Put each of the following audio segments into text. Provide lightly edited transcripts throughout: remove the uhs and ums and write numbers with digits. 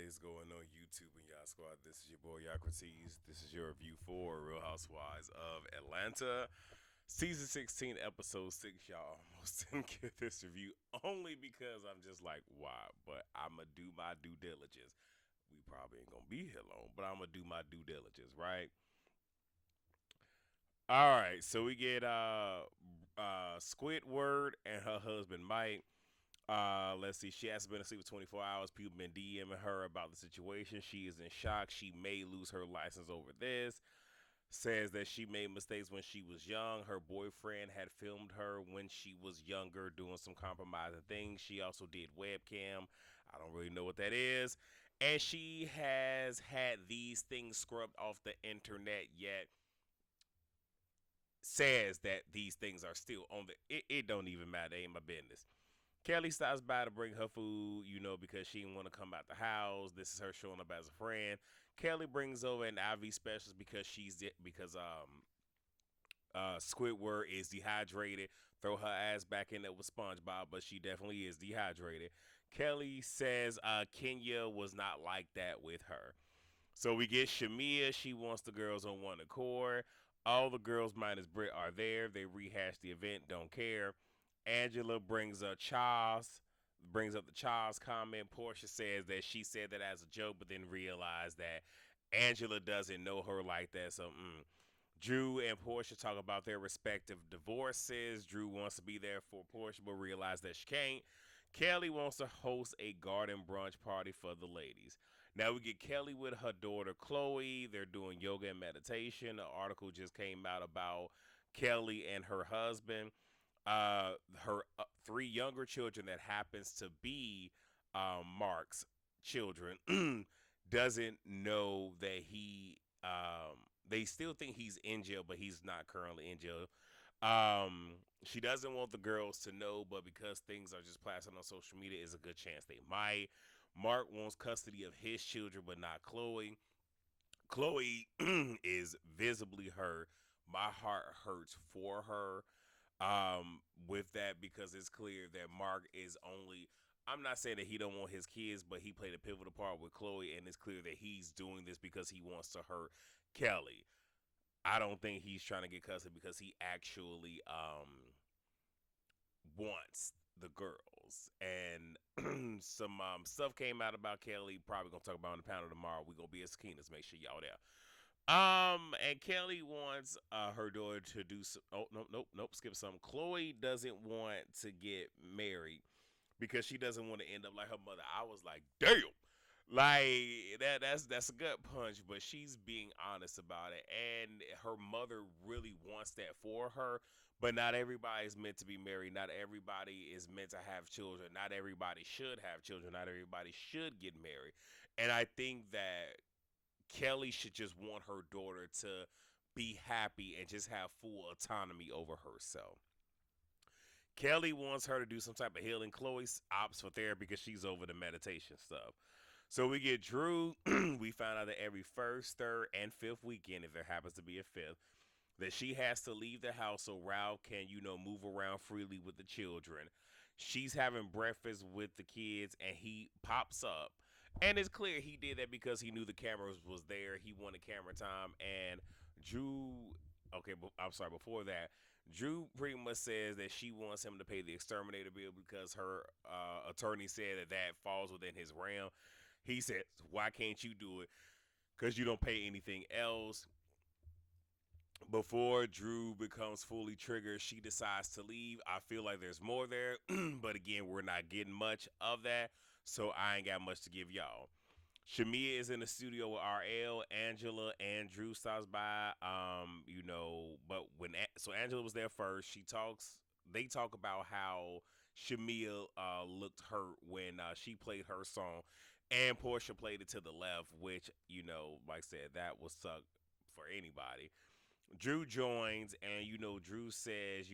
is going on YouTube and Y'all Squad? This is your boy Yocrates. This is your review for Real Housewives of Atlanta. Season 16, episode 6, y'all. Almost didn't get this review only because I'm just like, why? But I'm going to do my due diligence. We probably ain't going to be here long, but I'm going to do my due diligence, right? All right, so we get Squidward and her husband Mike. Let's see. She hasn't been asleep for 24 hours. People been DMing her about the situation. She is in shock. She may lose her license over this. Says that she made mistakes when she was young. Her boyfriend had filmed her when she was younger doing some compromising things. She also did webcam. I don't really know what that is. And she has had these things scrubbed off the internet, yet says that these things are still on the. It don't even matter. It ain't my business. Kelly stops by to bring her food, because she didn't want to come out the house. This is her showing up as a friend. Kelly brings over an IV specialist because Squidward is dehydrated. Throw her ass back in there with SpongeBob, but she definitely is dehydrated. Kelly says Kenya was not like that with her. So we get Shamia. She wants the girls on one accord. All the girls minus Britt are there. They rehash the event. Don't care. Angela brings up the Charles comment. Portia says that she said that as a joke, but then realized that Angela doesn't know her like that. So, Drew and Portia talk about their respective divorces. Drew wants to be there for Portia, but realized that she can't. Kelly wants to host a garden brunch party for the ladies. Now we get Kelly with her daughter Chloe. They're doing yoga and meditation. An article just came out about Kelly and her husband. Her three younger children that happens to be Mark's children doesn't know that they still think he's in jail, but he's not currently in jail. She doesn't want the girls to know, but because things are just plastered on social media, is a good chance they might. Mark wants custody of his children, but not Chloe. Chloe is visibly hurt. My heart hurts for her with that because it's clear that Mark is only. I'm not saying that he don't want his kids, but he played a pivotal part with Chloe, and it's clear that he's doing this because he wants to hurt Kelly. I don't think he's trying to get custody because he actually wants the girls. And some stuff came out about Kelly. Probably gonna talk about on the panel tomorrow. We gonna be at Sakina's. Make sure y'all there. And Kelly wants her daughter to do. Oh, nope. Skip some. Chloe doesn't want to get married because she doesn't want to end up like her mother. I was like, damn. Like that's a gut punch, but she's being honest about it, and her mother really wants that for her. But not everybody is meant to be married. Not everybody is meant to have children. Not everybody should have children. Not everybody should get married. And I think that Kelly should just want her daughter to be happy and just have full autonomy over herself. Kelly wants her to do some type of healing. Chloe opts for therapy because she's over the meditation stuff. So we get Drew. We found out that every first, third, and fifth weekend, if there happens to be a fifth, that she has to leave the house so Ralph can, move around freely with the children. She's having breakfast with the kids, and he pops up. And it's clear he did that because he knew the cameras was there. He wanted camera time. And Drew, okay, I'm sorry, before that, Drew pretty much says that she wants him to pay the exterminator bill because her attorney said that that falls within his realm. He said, why can't you do it? Because you don't pay anything else. Before Drew becomes fully triggered, she decides to leave. I feel like there's more there, but again, we're not getting much of that, so I ain't got much to give y'all. Shamia is in the studio with RL, Angela, and Drew stops by. But so Angela was there first. She talks. They talk about how Shamia looked hurt when she played her song, and Portia played it to the left, which like I said, that would suck for anybody. Drew joins, and Drew says,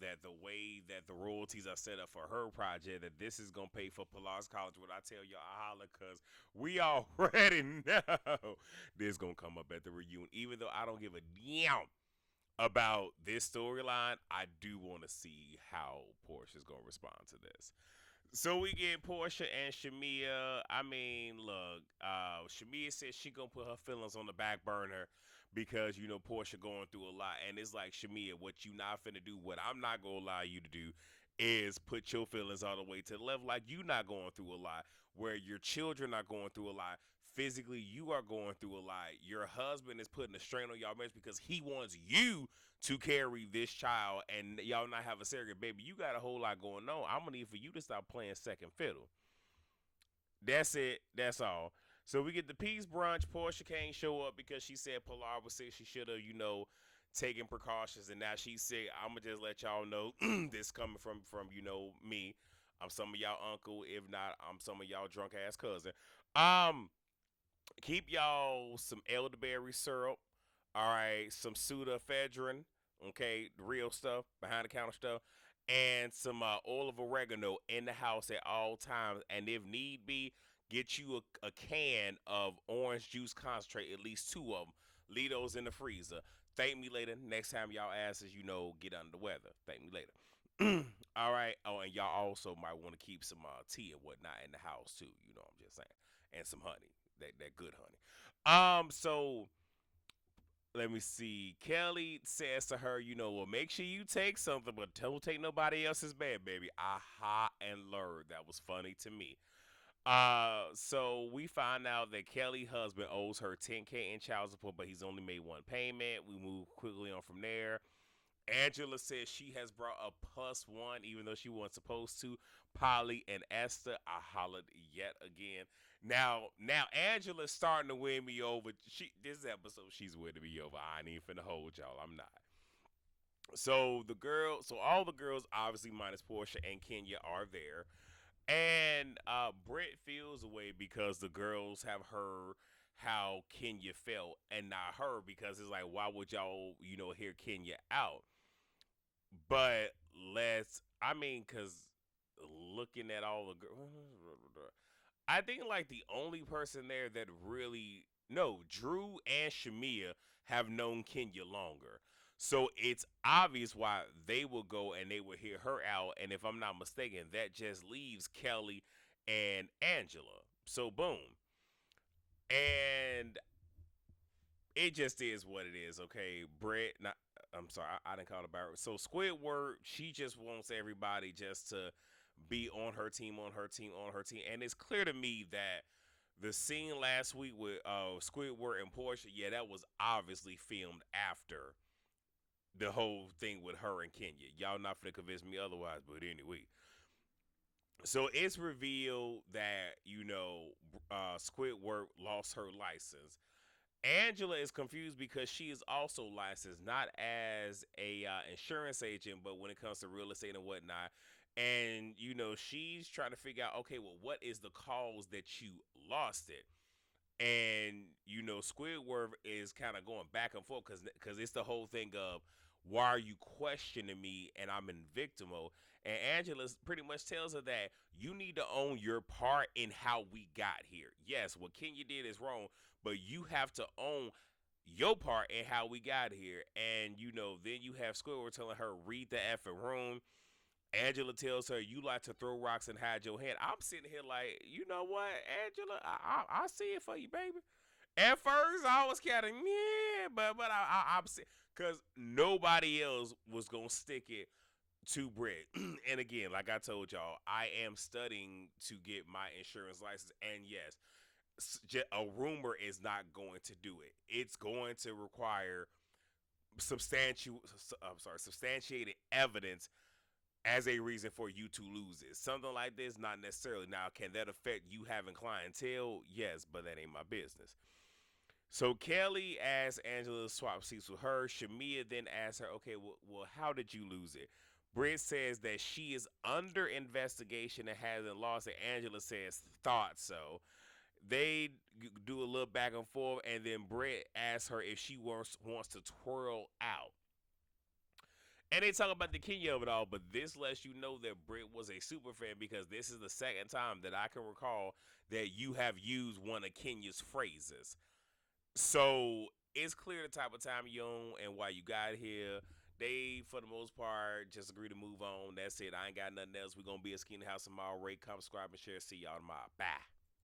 that the way that the royalties are set up for her project, that this is gonna pay for Pilar's College. What I tell y'all, I holler, cause we already know this gonna come up at the reunion. Even though I don't give a damn about this storyline, I do want to see how Portia's gonna respond to this. So we get Portia and Shamia. I mean, look, Shamia says she gonna put her feelings on the back burner because Portia going through a lot, and it's like Shamia, what you not finna do, what I'm not gonna allow you to do, is put your feelings all the way to the level like you not going through a lot, where your children are going through a lot. Physically, you are going through a lot. Your husband is putting a strain on y'all marriage because he wants you to carry this child and y'all not have a surrogate baby. You got a whole lot going on. I'm gonna need for you to stop playing second fiddle. That's it. That's all. So we get the peace brunch. Portia can't show up because she said Pilar was sick. She should have, taken precautions. And now she's sick. I'ma just let y'all know this coming from me. I'm some of y'all uncle. If not, I'm some of y'all drunk ass cousin. Um, Keep y'all some elderberry syrup. All right, some pseudoephedrine. Okay, the real stuff, behind the counter stuff, and some oil of oregano in the house at all times. And if need be, get you a can of orange juice concentrate, at least two of them. Leave those in the freezer. Thank me later. Next time y'all asses, get under the weather. Thank me later. All right. Oh, and y'all also might want to keep some tea and whatnot in the house too. I'm just saying, and some honey. That good honey. So let me see. Kelly says to her, well, make sure you take something, but don't take nobody else's bed, baby. Aha and learned. That was funny to me. So we find out that Kelly's husband owes her 10K in child support, but he's only made one payment. We move quickly on from there. Angela says she has brought a plus one, even though she wasn't supposed to. Polly and Esther, I hollered yet again. Now Angela's starting to win me over. This episode, she's winning me over. I ain't even finna hold y'all. I'm not. So all the girls, obviously minus Portia and Kenya, are there, and Britt feels away because the girls have heard how Kenya felt, and not her because it's like, why would y'all, hear Kenya out? But I mean, because looking at all the girls, I think like the only person there that really, no, Drew and Shamia have known Kenya longer. So it's obvious why they will go and they will hear her out. And if I'm not mistaken, that just leaves Kelly and Angela. So boom. And it just is what it is, okay? Brett, not, I'm sorry, I didn't call it Barrett. So Squidward, she just wants everybody just to be on her team, on her team, on her team. And it's clear to me that the scene last week with Squidward and Portia, yeah, that was obviously filmed after the whole thing with her and Kenya. Y'all not gonna convince me otherwise, but anyway. So it's revealed that, Squidward lost her license. Angela is confused because she is also licensed, not as a insurance agent, but when it comes to real estate and whatnot. And she's trying to figure out, okay, well, what is the cause that you lost it? And Squidward is kind of going back and forth because it's the whole thing of, why are you questioning me and I'm in victim mode? And Angela pretty much tells her that you need to own your part in how we got here. Yes, what Kenya did is wrong, but you have to own your part in how we got here. And then you have Squidward telling her, read the effing room. Angela tells her, you like to throw rocks and hide your head. I'm sitting here like, you know what, Angela, I see it for you, baby. At first, I was kind of, yeah, but I'm because nobody else was going to stick it to Brett. And again, like I told y'all, I am studying to get my insurance license. And yes, a rumor is not going to do it. It's going to require substantiated evidence as a reason for you to lose it. Something like this, not necessarily. Now, can that affect you having clientele? Yes, but that ain't my business. So Kelly asks Angela to swap seats with her. Shamia then asks her, okay, well, how did you lose it? Britt says that she is under investigation and hasn't lost it. Angela says, thought so. They do a little back and forth, and then Britt asks her if she wants to twirl out. And they talk about the Kenya of it all, but this lets you know that Britt was a super fan because this is the second time that I can recall that you have used one of Kenya's phrases. So it's clear the type of time you're on and why you got here. They, for the most part, just agree to move on. That's it. I ain't got nothing else. We're gonna be a Skinny House tomorrow. Rate, comment, subscribe, and share. See y'all tomorrow. Bye.